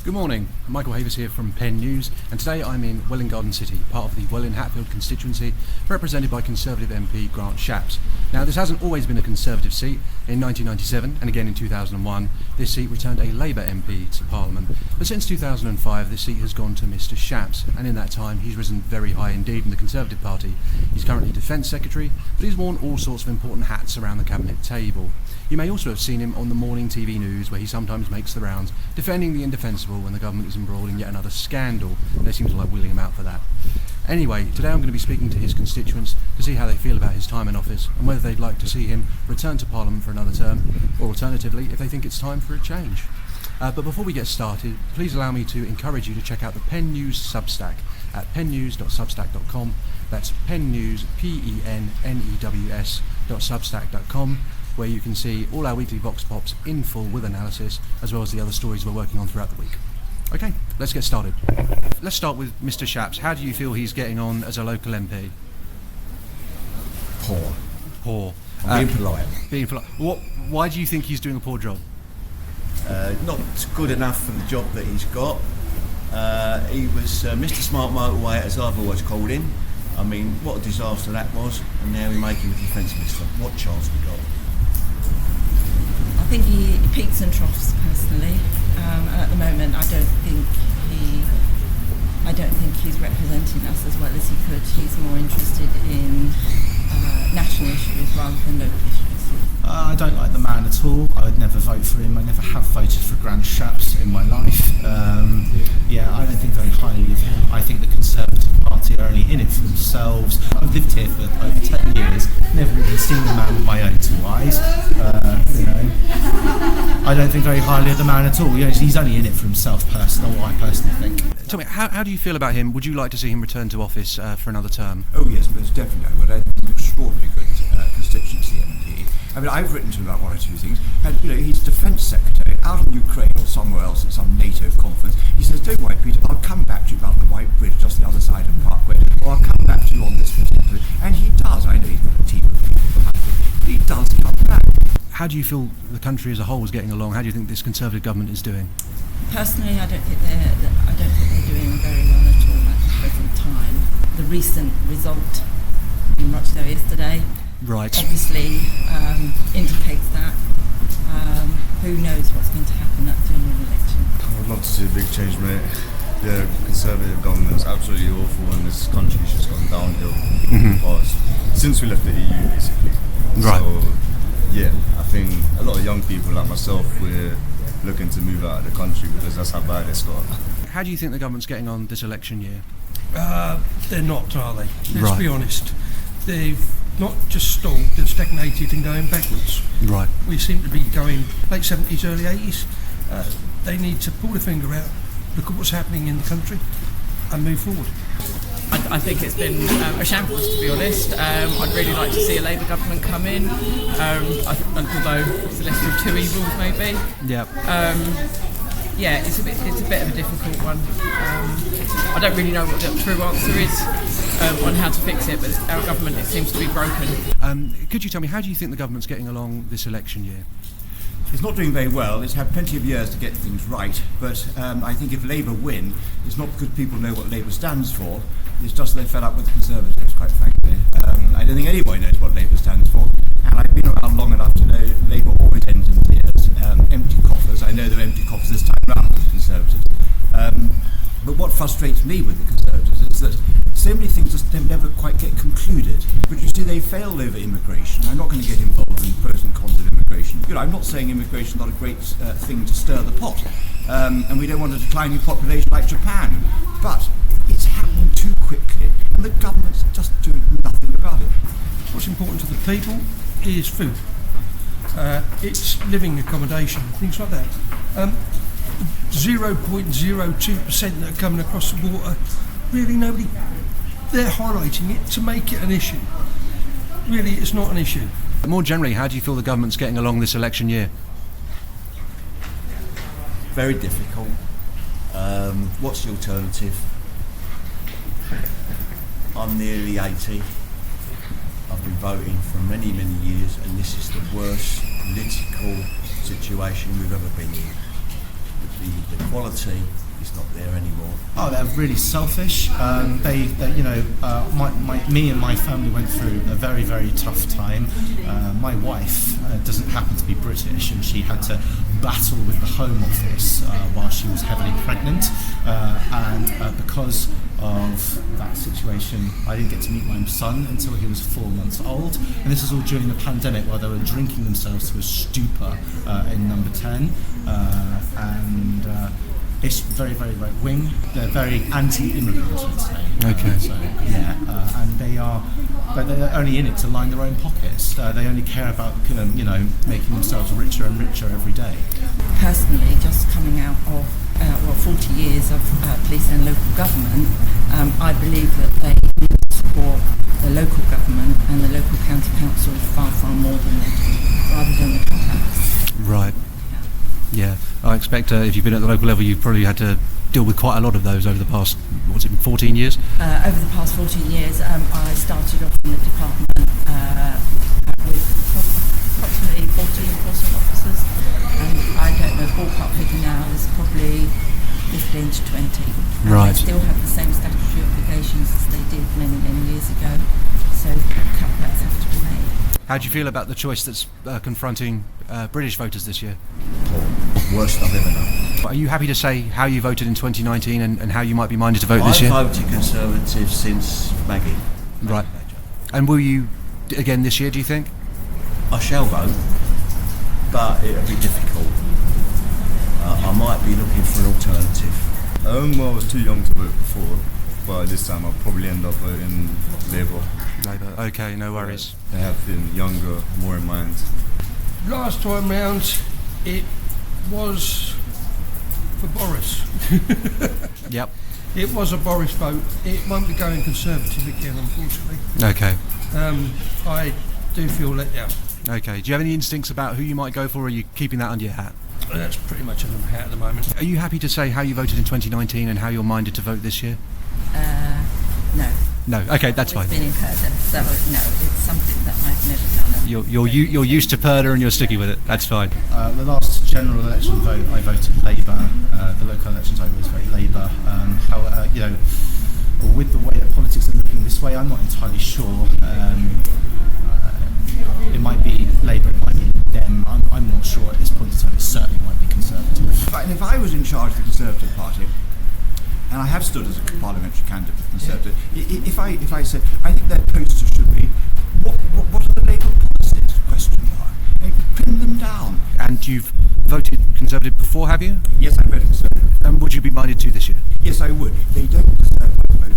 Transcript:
Good morning, Michael Havers here from Penn News, and today I'm in Welwyn Garden City, part of the Welwyn Hatfield constituency, represented by Conservative MP Grant Shapps. Now, this hasn't always been a Conservative seat. In 1997 and again in 2001, this seat returned a Labour MP to Parliament. But since 2005, this seat has gone to Mr Shapps, and in that time he's risen very high indeed in the Conservative Party. He's currently Defence Secretary, but he's worn all sorts of important hats around the Cabinet table. You may also have seen him on the morning TV news, where he sometimes makes the rounds, defending the indefensible when the government is embroiled in yet another scandal. They seem to like wheeling him out for that. Anyway, today I'm going to be speaking to his constituents to see how they feel about his time in office and whether they'd like to see him return to Parliament for another term, or alternatively, if they think it's time for a change. But before we get started, please allow me to encourage you to check out the Penn News Substack at pennews.substack.com. That's pennews, pennews.substack.com, where you can see all our weekly Vox Pops in full with analysis, as well as the other stories we're working on throughout the week. Okay, let's get started. Let's start with Mr Shapps. How do you feel he's getting on as a local MP? Poor. I'm being polite. Being polite. Why do you think he's doing a poor job? Not good enough for the job that he's got. He was Mr Smart Motorway, as I've always called him. I mean, what a disaster that was, and now we make him a defence minister. What chance we got? I think he peaks and troughs personally. At the moment, I don't think he's representing us as well as he could. He's more interested in national issues rather than local issues. I don't like the man at all. I would never vote for him. I never have voted for Grant Shapps in my life. I don't think very highly of him. I think the Conservative Party are only in it for themselves. I've lived here for over 10 years, never even seen the man with my own two eyes. I don't think very highly of the man at all. He's only in it for himself, personally, what I personally think. Tell me, how do you feel about him? Would you like to see him return to office for another term? Oh yes, most definitely I would. I think he's an extraordinarily good constituency MP. I mean, I've written to him about one or two things, and he's Defence Secretary out in Ukraine or somewhere else at some NATO conference. He says, "Don't worry, Peter, I'll come back to you about the White Bridge just the other side of Parkway, or I'll come back to you on this particular." And he does. I know he's got a team of people behind him. He does come back. How do you feel the country as a whole is getting along? How do you think this Conservative government is doing? Personally, I don't think they're doing very well at all at the present time. The recent result in Rochdale yesterday, Right. obviously indicates that. Who knows what's going to happen at the general election? I would love to see a big change, mate. The Conservative government is absolutely awful, and this country's just gone downhill in the past since we left the EU, basically. Right. So, yeah, I think a lot of young people like myself, we're looking to move out of the country because that's how bad it's got. How do you think the government's getting on this election year? They're not, are they? Let's Right. be honest. They've not just stalled, they've stagnated and going backwards. Right. We seem to be going late 70s, early 80s. They need to pull their finger out, look at what's happening in the country and move forward. I think it's been a shambles, to be honest. I'd really like to see a Labour government come in, although it's the lesser of two evils, maybe. Yeah. It's a bit of a difficult one. I don't really know what the true answer is on how to fix it, but our government, it seems to be broken. Could you tell me, how do you think the government's getting along this election year? It's not doing very well. It's had plenty of years to get things right, but I think if Labour win, it's not because people know what Labour stands for. It's just they're fed up with the Conservatives, quite frankly. I don't think anybody knows what Labour stands for, and I've been around long enough to know Labour always ends in tears. Empty coffers. I know they're empty coffers this time round with the Conservatives. But what frustrates me with the Conservatives is that so many things just never quite get concluded. But you see, they fail over immigration. I'm not going to get involved in pros and cons of immigration. I'm not saying immigration is not a great thing to stir the pot, and we don't want a declining population like Japan. But it's happening too quickly, and the government's just doing nothing about it. What's important to the people is food. It's living accommodation, things like that. 0.02% that are coming across the water, really nobody, they're highlighting it to make it an issue. Really, it's not an issue. More generally, how do you feel the government's getting along this election year? Very difficult. What's the alternative? I'm nearly 80. I've been voting for many, many years, and this is the worst political situation we've ever been in. the quality is not there anymore. Oh, they're really selfish. Me and my family went through a very, very tough time. My wife doesn't happen to be British, and she had to battle with the Home Office while she was heavily pregnant. And because of that situation, I didn't get to meet my son until he was 4 months old. And this is all during the pandemic, while they were drinking themselves to a stupor in Number 10. It's very, very right wing. They're very anti-immigrant, let's say. Okay. And they're only in it to line their own pockets. They only care about making themselves richer and richer every day. Personally, just coming out of 40 years of police and local government, I believe that they need to support the local government and the local county council far, far more than they do, rather than the contacts. Right. Yeah, I expect if you've been at the local level, you've probably had to deal with quite a lot of those over the past, 14 years? Over the past 14 years, I started off in the department with approximately 40 enforcement officers, and I don't know, ballpark figure now is probably 15 to 20. And Right. They still have the same statutory obligations as they did many, many years ago, so cutbacks have to be made. How do you feel about the choice that's confronting British voters this year? Worst I've ever known. Are you happy to say how you voted in 2019 and how you might be minded to vote this year? I've voted Conservative since Maggie. Right. And will you again this year, do you think? I shall vote, but it'll be difficult. I might be looking for an alternative. Well, I was too young to vote before, but this time I'll probably end up voting Labour. Labour. Okay, no worries. They have been younger, more in mind. Last time round, it was for Boris. Yep. It was a Boris vote. It won't be going Conservative again, unfortunately. Okay. I do feel let down. Okay. Do you have any instincts about who you might go for, or are you keeping that under your hat? That's pretty much under my hat at the moment. Are you happy to say how you voted in 2019 and how you're minded to vote this year? No. No. Okay, that's fine. I've been in Purda, so no, it's something that I've never done. You're used to Purda and you're sticking with it. That's fine. The last general election vote, I voted Labour. The local elections, I always vote Labour. With the way that politics are looking this way, I'm not entirely sure. It might be Labour, it might be Dem. I'm not sure at this point in time. It certainly might be Conservative. And if I was in charge of the Conservative Party, and I have stood as a parliamentary candidate for the Conservative, if I said, I think their poster should be, what are the Labour policies? Question mark. Pin them down. And you've voted Conservative before, have you? Yes, I voted Conservative. And would you be minded to this year? Yes, I would. They don't deserve my vote.